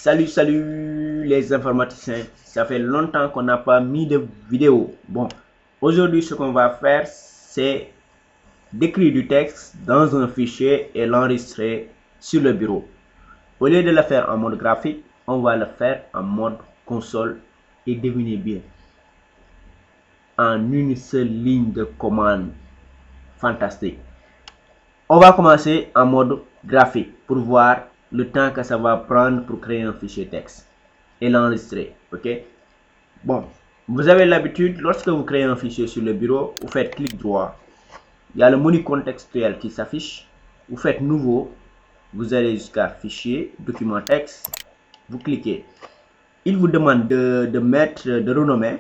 Salut les informaticiens, ça fait longtemps qu'on n'a pas mis de vidéo. Bon, aujourd'hui ce qu'on va faire c'est d'écrire du texte dans un fichier et l'enregistrer sur le bureau. Au lieu de le faire en mode graphique, on va le faire en mode console et devinez bien, en une seule ligne de commande. Fantastique. On va commencer en mode graphique pour voir le temps que ça va prendre pour créer un fichier texte et l'enregistrer. Ok. Bon, vous avez l'habitude, lorsque vous créez un fichier sur le bureau, vous faites clic droit. Il y a le menu contextuel qui s'affiche. Vous faites nouveau. Vous allez jusqu'à fichier, document texte. Vous cliquez. Il vous demande de renommer.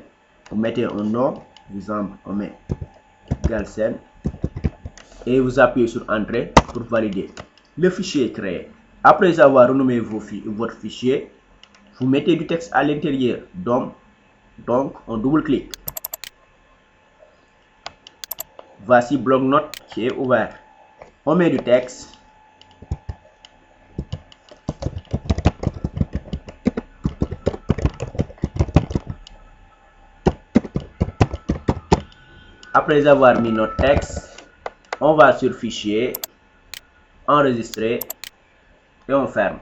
Vous mettez un nom. Par exemple, on met Galsen. Et vous appuyez sur Entrée pour valider. Le fichier est créé. Après avoir renommé votre fichier, vous mettez du texte à l'intérieur. Donc, on double-clique. Voici bloc-notes qui est ouvert. On met du texte. Après avoir mis notre texte, on va sur fichier, enregistrer et on ferme.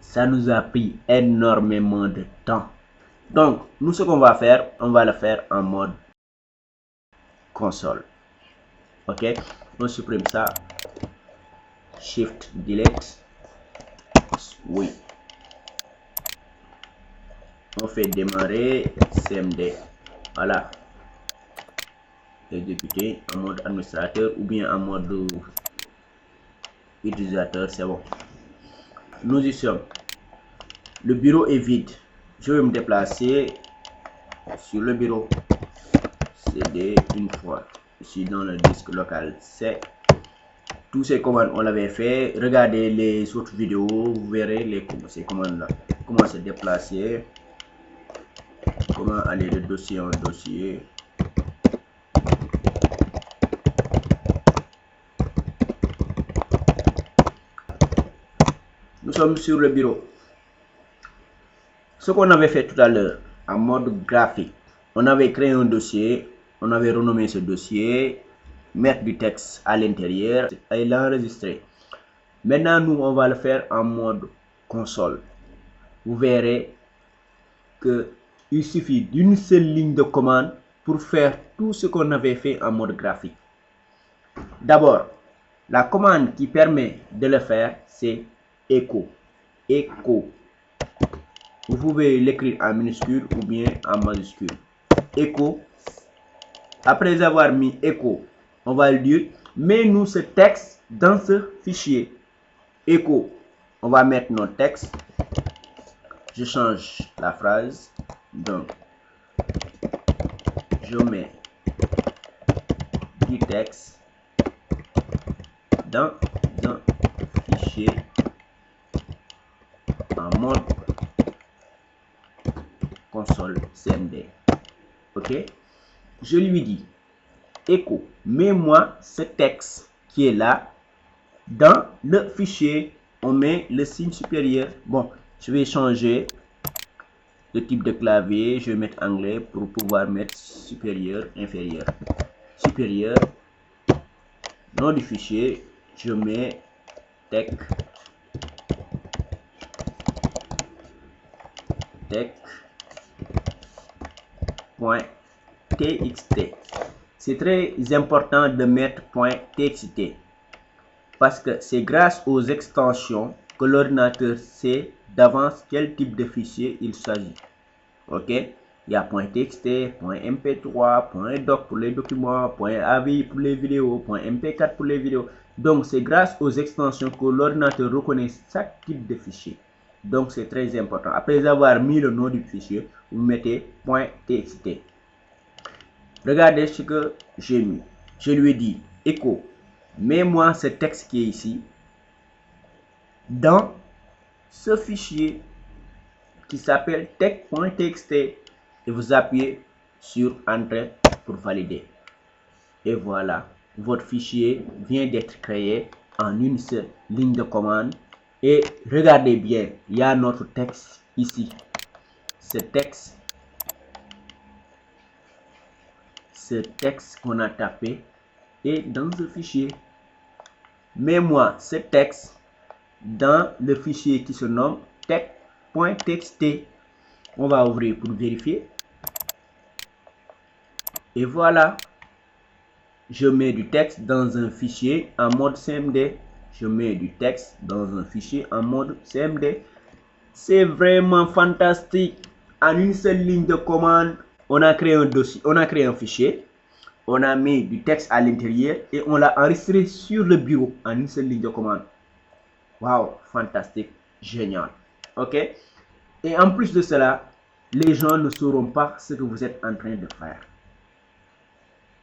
Ça nous a pris énormément de temps. Donc, nous ce qu'on va faire, on va le faire en mode console. Ok, on supprime ça. Shift delete. Oui. On fait démarrer CMD. Voilà. Exécuter en mode administrateur ou bien en mode utilisateur, c'est bon. Nous y sommes. Le bureau est vide. Je vais me déplacer sur le bureau. CD une fois. Ici dans le disque local C. Tous ces commandes on l'avait fait. Regardez les autres vidéos, vous verrez ces commandes là. Comment se déplacer, comment aller de dossier en dossier. Nous sommes sur le bureau. Ce qu'on avait fait tout à l'heure en mode graphique, on avait créé un dossier, on avait renommé ce dossier, mettre du texte à l'intérieur et l'enregistrer. Maintenant, nous, on va le faire en mode console. Vous verrez qu'il suffit d'une seule ligne de commande pour faire tout ce qu'on avait fait en mode graphique. D'abord, la commande qui permet de le faire, c'est echo. Echo. Vous pouvez l'écrire en minuscule ou bien en majuscule. Echo. Après avoir mis echo, on va le dire, mets-nous ce texte dans ce fichier. Echo. On va mettre notre texte. Je change la phrase. Donc, je mets du texte dans un fichier en mode console CMD. Ok, je lui dis echo, mets-moi ce texte qui est là dans le fichier. On met le signe supérieur. Bon, je vais changer le type de clavier. Je vais mettre anglais pour pouvoir mettre supérieur, inférieur. Supérieur, nom du fichier, je mets text. .txt. C'est très important de mettre .txt parce que c'est grâce aux extensions que l'ordinateur sait d'avance quel type de fichier il s'agit. Ok, il y a .txt, .mp3, .doc pour les documents, .avi pour les vidéos, .mp4 pour les vidéos. Donc c'est grâce aux extensions que l'ordinateur reconnaît chaque type de fichier. Donc c'est très important. Après avoir mis le nom du fichier, vous mettez .txt. Regardez ce que j'ai mis. Je lui ai dit echo, mets-moi ce texte qui est ici dans ce fichier qui s'appelle text.txt et vous appuyez sur Entrée pour valider. Et voilà, votre fichier vient d'être créé en une seule ligne de commande Et regardez bien, il y a notre texte ici. Ce texte qu'on a tapé est dans ce fichier. Mais moi, ce texte dans le fichier qui se nomme text.txt. On va ouvrir pour vérifier. Et voilà. Je mets du texte dans un fichier en mode CMD. Je mets du texte dans un fichier en mode CMD. C'est vraiment fantastique. En une seule ligne de commande, on a créé un dossier, on a créé un fichier. On a mis du texte à l'intérieur et on l'a enregistré sur le bureau en une seule ligne de commande. Waouh, fantastique, génial. Ok? Et en plus de cela, les gens ne sauront pas ce que vous êtes en train de faire.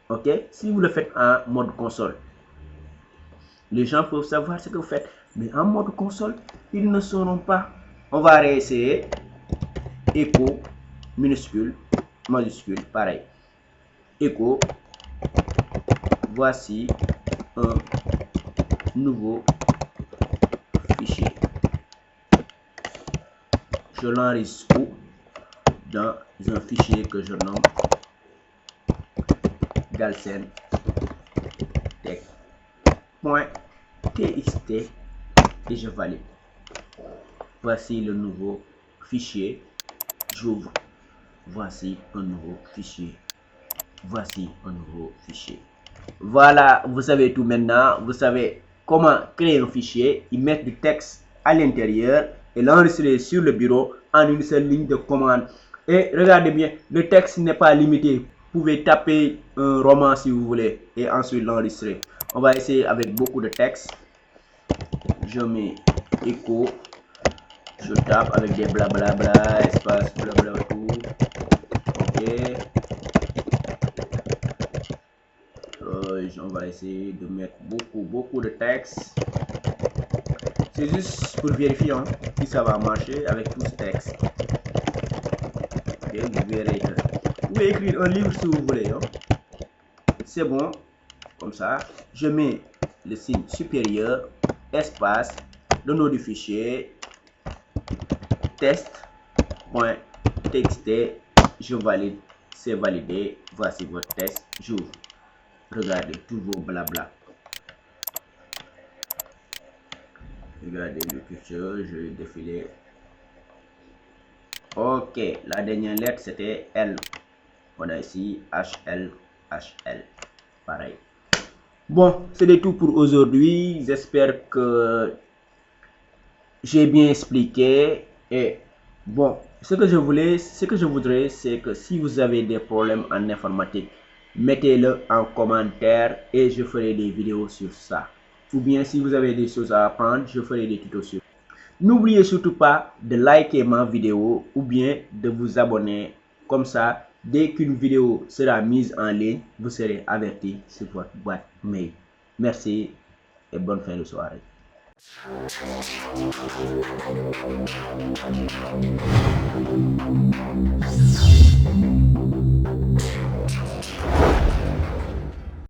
Ok? Si vous le faites en mode console, les gens peuvent savoir ce que vous faites. Mais en mode console, ils ne sauront pas. On va réessayer. Echo, minuscule, majuscule, pareil. Echo, voici un nouveau fichier. Je l'enregistre dans un fichier que je nomme Galsen tech.txt et je valide. Voici le nouveau fichier. J'ouvre. Voici un nouveau fichier. Voici un nouveau fichier. Voilà, vous savez tout maintenant. Vous savez comment créer un fichier, y mettre du texte à l'intérieur et l'enregistrer sur le bureau en une seule ligne de commande. Et regardez bien, le texte n'est pas limité. Vous pouvez taper un roman si vous voulez et ensuite l'enregistrer. On va essayer avec beaucoup de texte. Je mets écho. Je tape avec des blablabla, espace, blabla, tout. Ok. On va essayer de mettre beaucoup de texte. C'est juste pour vérifier si ça va marcher avec tout ce texte. Ok, vous verrez que vous pouvez écrire un livre si vous voulez. C'est bon. Comme ça, je mets le signe supérieur, espace, le nom du fichier, test.txt, je valide, c'est validé, voici votre test, j'ouvre. Regardez tous vos blabla. Regardez le curseur, je vais défiler. Ok, la dernière lettre c'était L. On a ici HL, HL. Pareil. Bon, c'est tout pour aujourd'hui. J'espère que j'ai bien expliqué. Et bon, ce que je voudrais, c'est que si vous avez des problèmes en informatique, mettez-le en commentaire et je ferai des vidéos sur ça. Ou bien si vous avez des choses à apprendre, je ferai des tutos sur. N'oubliez surtout pas de liker ma vidéo ou bien de vous abonner. Comme ça, dès qu'une vidéo sera mise en ligne, vous serez averti sur votre boîte mail. Merci et bonne fin de soirée.